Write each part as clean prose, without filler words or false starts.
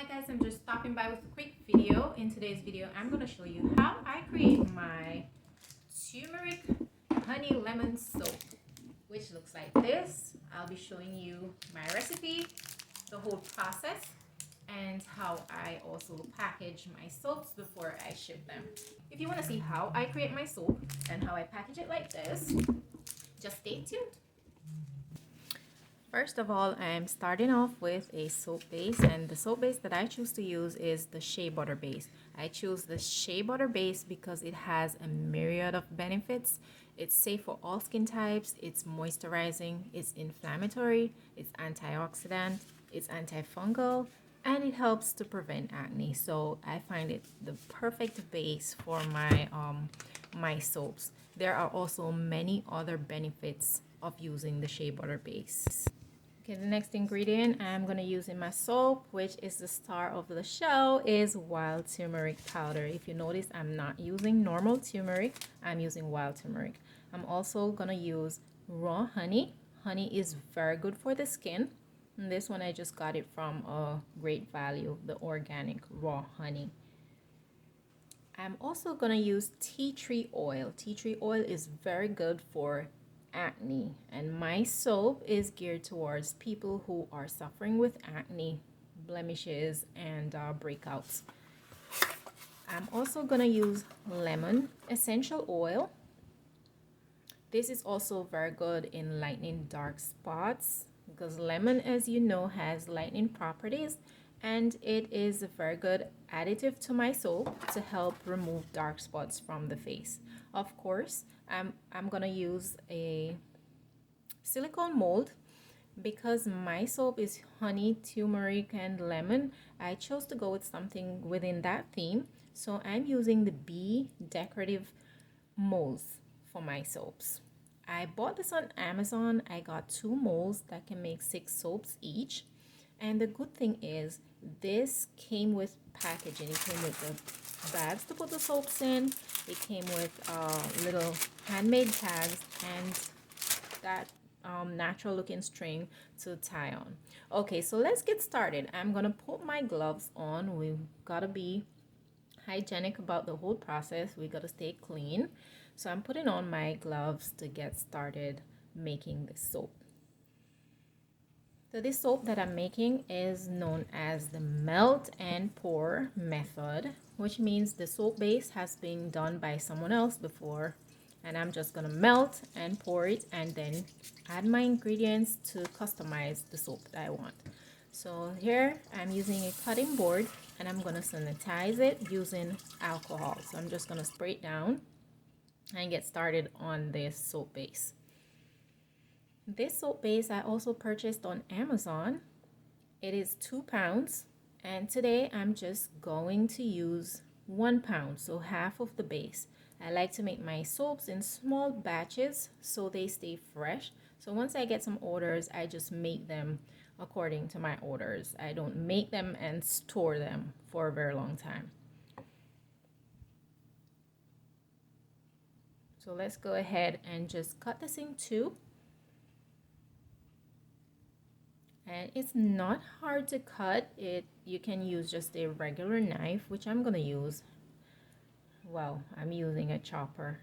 Hi guys, I'm just stopping by with a quick video. In today's video, I'm going to show you how I create my turmeric honey lemon soap, which looks like this. I'll be showing you my recipe, the whole process, and how I also package my soaps before I ship them. If you want to see how I create my soap and how I package it like this, just stay tuned. First of all, I'm starting off with a soap base, and the soap base that I choose to use is the shea butter base. I choose the shea butter base because it has a myriad of benefits. It's safe for all skin types, it's moisturizing, it's inflammatory, it's antioxidant, it's antifungal, and it helps to prevent acne. So I find it the perfect base for my soaps. There are also many other benefits of using the shea butter base. Okay, the next ingredient I'm going to use in my soap, which is the star of the show, is wild turmeric powder. If you notice, I'm not using normal turmeric, I'm using wild turmeric. I'm also going to use raw honey. Honey is very good for the skin. And this one I just got it from a Great Value, the organic raw honey. I'm also going to use tea tree oil. Tea tree oil is very good for acne, and my soap is geared towards people who are suffering with acne, blemishes, and breakouts. I'm also going to use lemon essential oil. This is also very good in lightening dark spots because lemon, as you know, has lightening properties, and it is a very good additive to my soap to help remove dark spots from the face. Of course, I'm gonna use a silicone mold because my soap is honey, turmeric, and lemon. I chose to go with something within that theme, so I'm using the Bee decorative molds for my soaps. I bought this on Amazon. I got 2 molds that can make 6 soaps each. And the good thing is this came with packaging. It came with the bags to put the soaps in. It came with little handmade tags and that natural looking string to tie on. Okay, so let's get started. I'm gonna put my gloves on. We've gotta be hygienic about the whole process. We gotta stay clean. So I'm putting on my gloves to get started making this soap. So this soap that I'm making is known as the melt and pour method, which means the soap base has been done by someone else before, and I'm just gonna melt and pour it and then add my ingredients to customize the soap that I want. So here I'm using a cutting board and I'm gonna sanitize it using alcohol. So I'm just gonna spray it down and get started on this soap base. This soap base I also purchased on Amazon. It is 2 pounds, and today I'm just going to use 1 pound, so half of the base. I like to make my soaps in small batches so they stay fresh. So once I get some orders, I just make them according to my orders. I don't make them and store them for a very long time. So let's go ahead and just cut this in 2. And it's not hard to cut it. You can use just a regular knife, which I'm gonna use. Well, I'm using a chopper.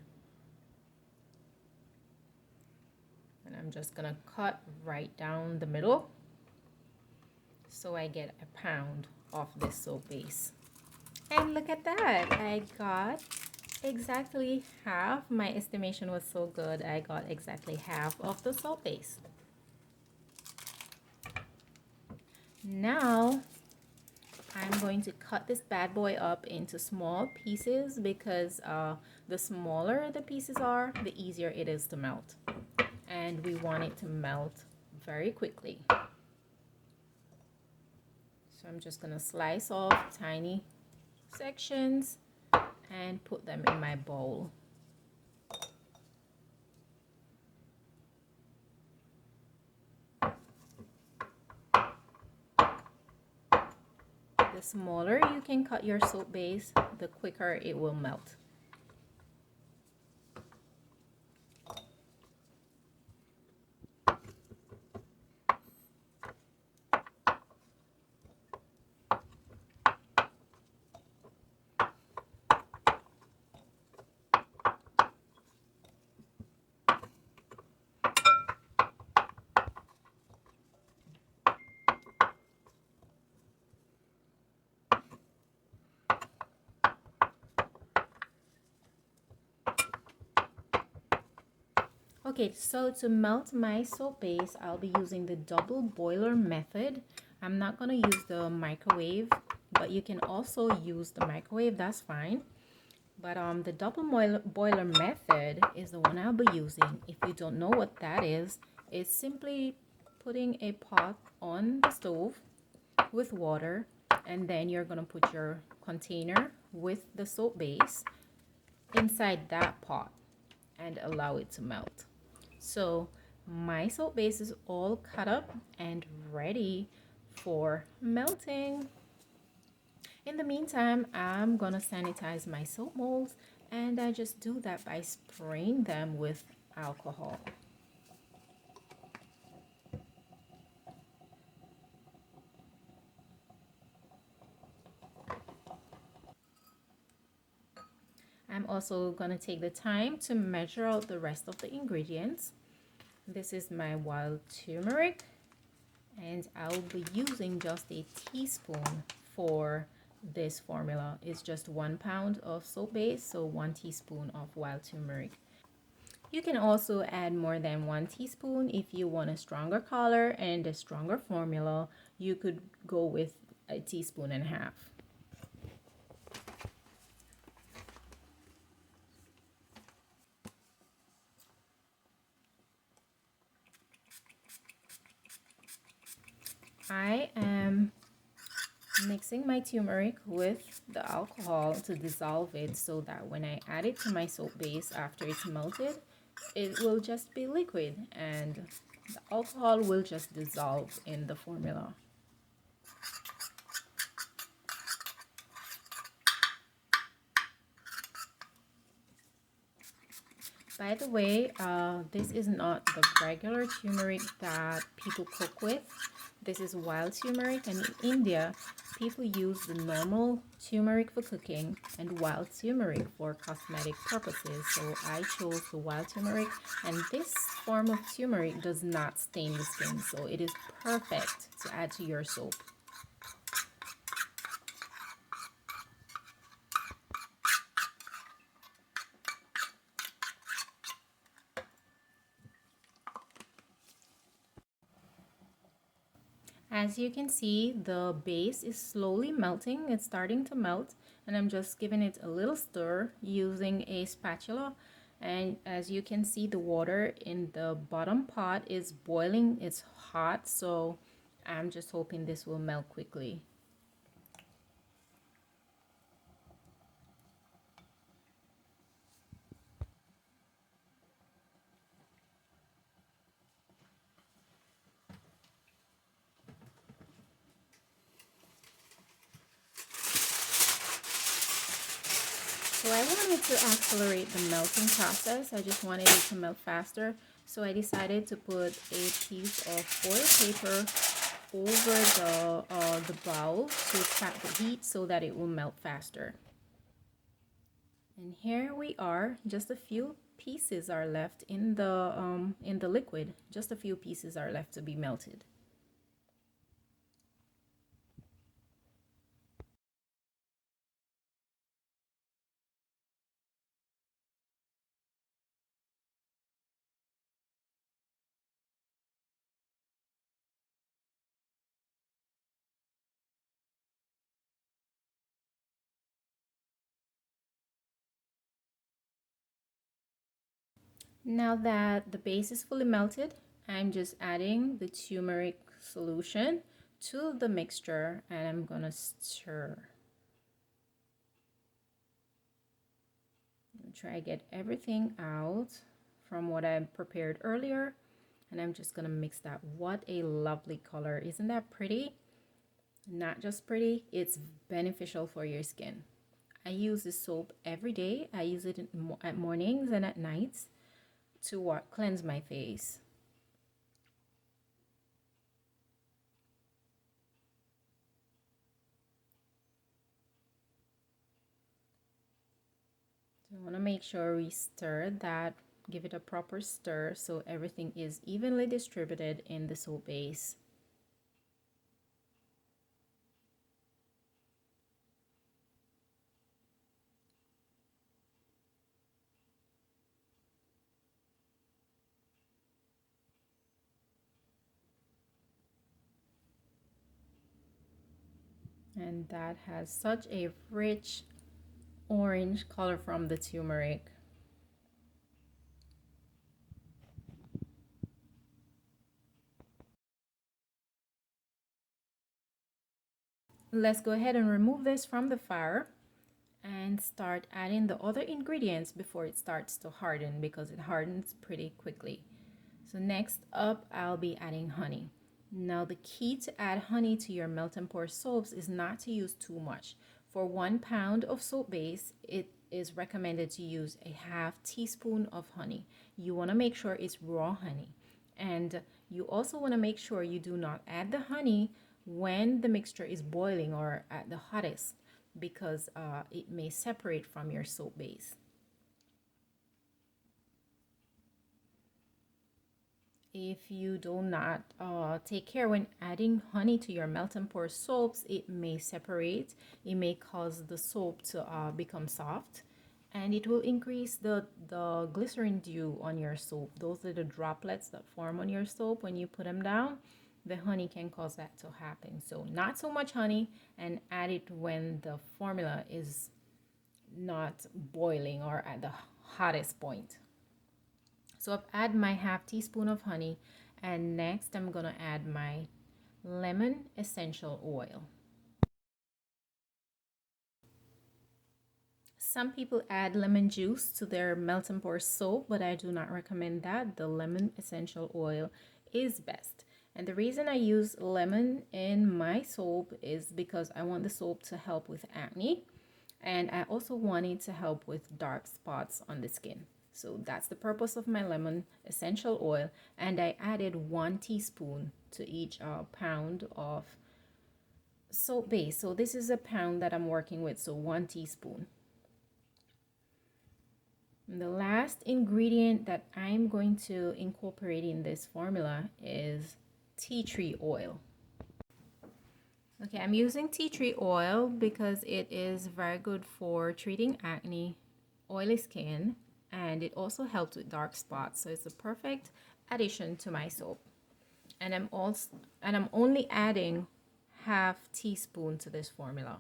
And I'm just gonna cut right down the middle so I get a pound of this soap base. And look at that, I got exactly half. My estimation was so good, I got exactly half of the soap base. Now I'm going to cut this bad boy up into small pieces because the smaller the pieces are, the easier it is to melt. And we want it to melt very quickly. So I'm just gonna slice off tiny sections and put them in my bowl. The smaller you can cut your soap base, the quicker it will melt. Okay, so to melt my soap base, I'll be using the double boiler method. I'm not going to use the microwave, but you can also use the microwave, that's fine. But the double boiler method is the one I'll be using. If you don't know what that is, it's simply putting a pot on the stove with water, and then you're going to put your container with the soap base inside that pot and allow it to melt. So my soap base is all cut up and ready for melting. In the meantime, I'm gonna sanitize my soap molds, and I just do that by spraying them with alcohol. I'm also gonna take the time to measure out the rest of the ingredients. This is my wild turmeric, and I'll be using just a teaspoon for this formula. It's just 1 pound of soap base, so 1 teaspoon of wild turmeric. You can also add more than 1 teaspoon if you want a stronger color and a stronger formula. You could go with 1.5 teaspoons. I am mixing my turmeric with the alcohol to dissolve it so that when I add it to my soap base after it's melted, it will just be liquid and the alcohol will just dissolve in the formula. By the way, this is not the regular turmeric that people cook with. This is wild turmeric, and in India, people use the normal turmeric for cooking and wild turmeric for cosmetic purposes. So I chose the wild turmeric, and this form of turmeric does not stain the skin, so it is perfect to add to your soap. As you can see, the base is slowly melting. It's starting to melt, and I'm just giving it a little stir using a spatula. And as you can see, the water in the bottom pot is boiling. It's hot, so I'm just hoping this will melt quickly. So I wanted to accelerate the melting process. I just wanted it to melt faster. So I decided to put a piece of foil paper over the bowl to trap the heat so that it will melt faster. And here we are. Just a few pieces are left in the liquid. Just a few pieces are left to be melted. Now that the base is fully melted, I'm just adding the turmeric solution to the mixture, and I'm gonna stir. Try to get everything out from what I prepared earlier, and I'm just gonna mix that. What a lovely color. Isn't that pretty? Not just pretty, it's beneficial for your skin. I use this soap every day. I use it at mornings and at nights to cleanse my face. So I want to make sure we stir that, give it a proper stir so everything is evenly distributed in the soap base. And that has such a rich orange color from the turmeric. Let's go ahead and remove this from the fire and start adding the other ingredients before it starts to harden, because it hardens pretty quickly. So next up, I'll be adding honey. Now the key to add honey to your melt and pour soaps is not to use too much. For 1 pound of soap base, it is recommended to use a half teaspoon of honey. You want to make sure it's raw honey. And you also want to make sure you do not add the honey when the mixture is boiling or at the hottest, because it may separate from your soap base. If you do not take care when adding honey to your melt and pour soaps, it may separate. It may cause the soap to become soft, and it will increase the glycerin dew on your soap. Those are the droplets that form on your soap when you put them down. The honey can cause that to happen. So not so much honey, and add it when the formula is not boiling or at the hottest point. So I've added my half teaspoon of honey, and next I'm gonna add my lemon essential oil. Some people add lemon juice to their melt and pour soap, but I do not recommend that. The lemon essential oil is best. And the reason I use lemon in my soap is because I want the soap to help with acne, and I also want it to help with dark spots on the skin. So that's the purpose of my lemon essential oil, and I added 1 teaspoon to each pound of soap base. So this is a pound that I'm working with, so 1 teaspoon. And the last ingredient that I'm going to incorporate in this formula is tea tree oil. Okay, I'm using tea tree oil because it is very good for treating acne, oily skin, and it also helps with dark spots. So it's a perfect addition to my soap. And I'm only adding half teaspoon to this formula.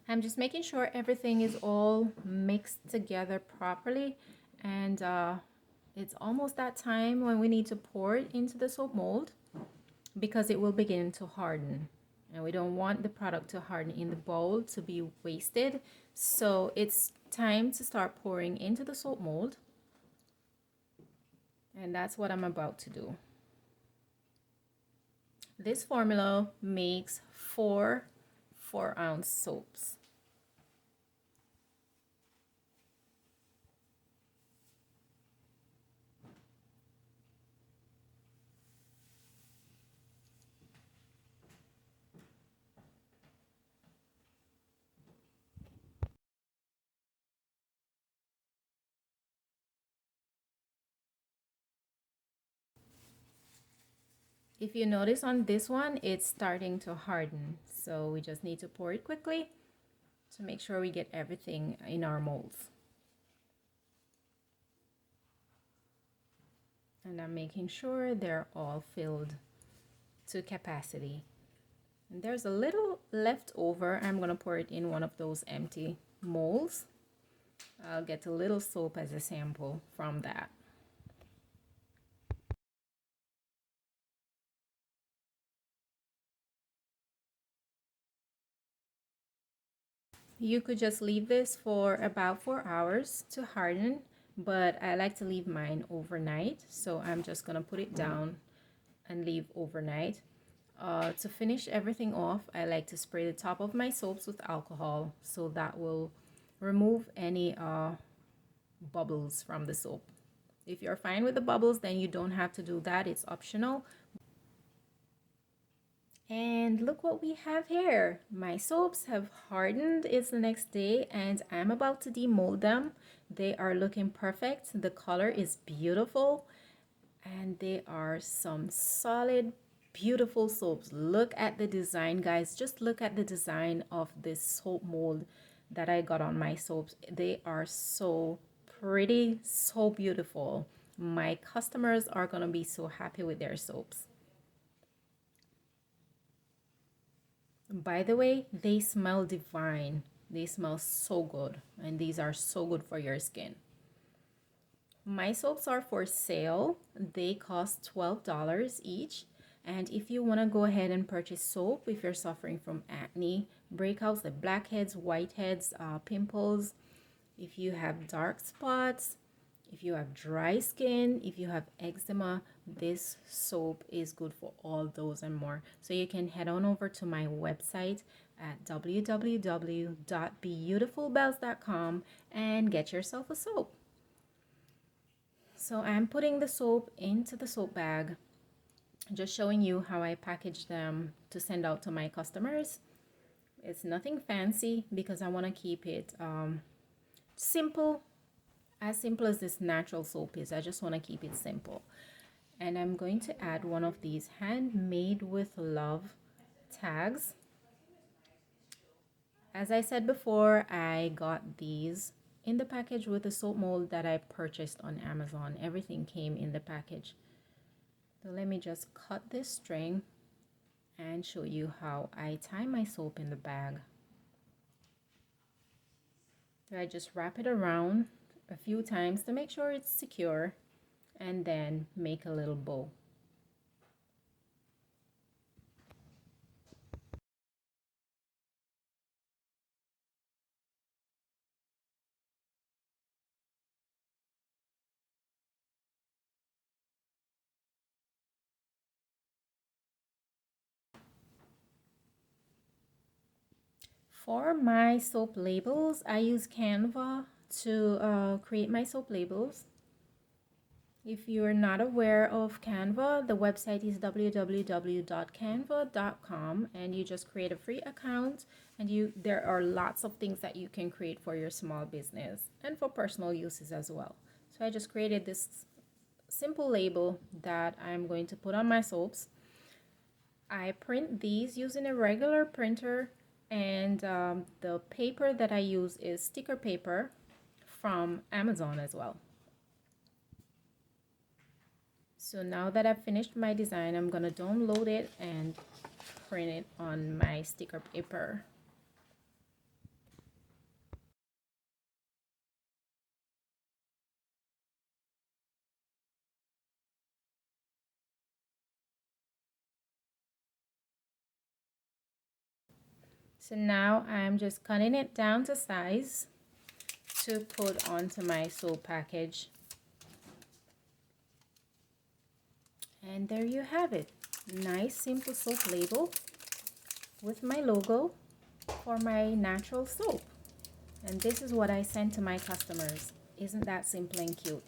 I'm just making sure everything is all mixed together properly, and it's almost that time when we need to pour it into the soap mold, because it will begin to harden, and we don't want the product to harden in the bowl to be wasted. So it's time to start pouring into the soap mold, and that's what I'm about to do. This formula makes 4 4-ounce soaps. If you notice on this one, it's starting to harden. So we just need to pour it quickly to make sure we get everything in our molds. And I'm making sure they're all filled to capacity. And there's a little left over. I'm gonna pour it in one of those empty molds. I'll get a little soap as a sample from that. You could just leave this for about 4 hours to harden, but I like to leave mine overnight. So I'm just gonna put it down and leave overnight. To finish everything off, I like to spray the top of my soaps with alcohol, so that will remove any bubbles from the soap. If you're fine with the bubbles, then you don't have to do that. It's optional. And look what we have here. My soaps have hardened. It's the next day and I'm about to demold them. They are looking perfect. The color is beautiful and they are some solid beautiful soaps. Look at the design, guys. Just look at the design of this soap mold that I got on my soaps. They are so pretty, so beautiful. My customers are gonna be so happy with their soaps. By the way, they smell divine. They smell so good, and these are so good for your skin. My soaps are for sale. They cost $12 each. And if you want to go ahead and purchase soap, if you're suffering from acne, breakouts like blackheads, whiteheads, pimples, if you have dark spots, if you have dry skin, if you have eczema, this soap is good for all those and more. So you can head on over to my website at www.beautifulbells.com and get yourself a soap. So I'm putting the soap into the soap bag, just showing you how I package them to send out to my customers. It's nothing fancy because I want to keep it simple, as simple as this natural soap is. I just want to keep it simple. And I'm going to add one of these handmade with love tags. As I said before, I got these in the package with the soap mold that I purchased on Amazon. Everything came in the package. So let me just cut this string and show you how I tie my soap in the bag. So I just wrap it around a few times to make sure it's secure, and then make a little bow. For my soap labels, I use Canva to create my soap labels. If you're not aware of Canva, the website is www.canva.com, and you just create a free account, and there are lots of things that you can create for your small business and for personal uses as well. So I just created this simple label that I'm going to put on my soaps. I print these using a regular printer, and the paper that I use is sticker paper from Amazon as well. So now that I've finished my design, I'm gonna download it and print it on my sticker paper. So now I'm just cutting it down to size to put onto my soap package. And there you have it. Nice simple soap label with my logo for my natural soap. And this is what I send to my customers. Isn't that simple and cute?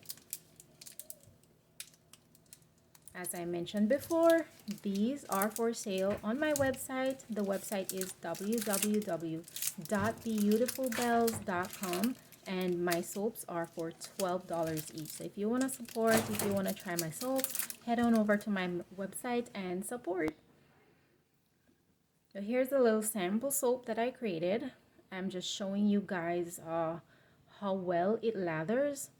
As I mentioned before, these are for sale on my website. The website is www.beautifulbells.com, and my soaps are for $12 each. So if you want to support, if you want to try my soaps, head on over to my website and support. So here's a little sample soap that I created. I'm just showing you guys how well it lathers.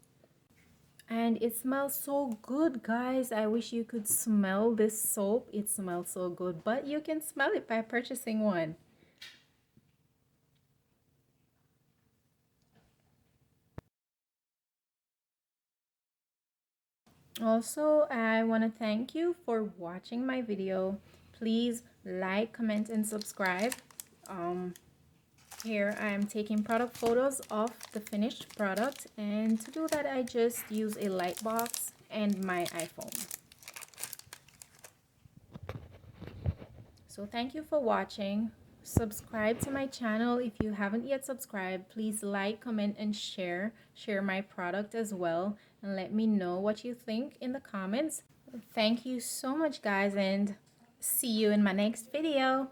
And it smells so good, guys. I wish you could smell this soap. It smells so good, but you can smell it by purchasing one. Also, I want to thank you for watching my video. Please like, comment, and subscribe. Here I'm taking product photos of the finished product, and to do that I just use a light box and my iPhone. So thank you for watching. Subscribe to my channel if you haven't yet subscribed. Please like, comment, and share my product as well, and let me know what you think in the comments. Thank you so much, guys, and see you in my next video.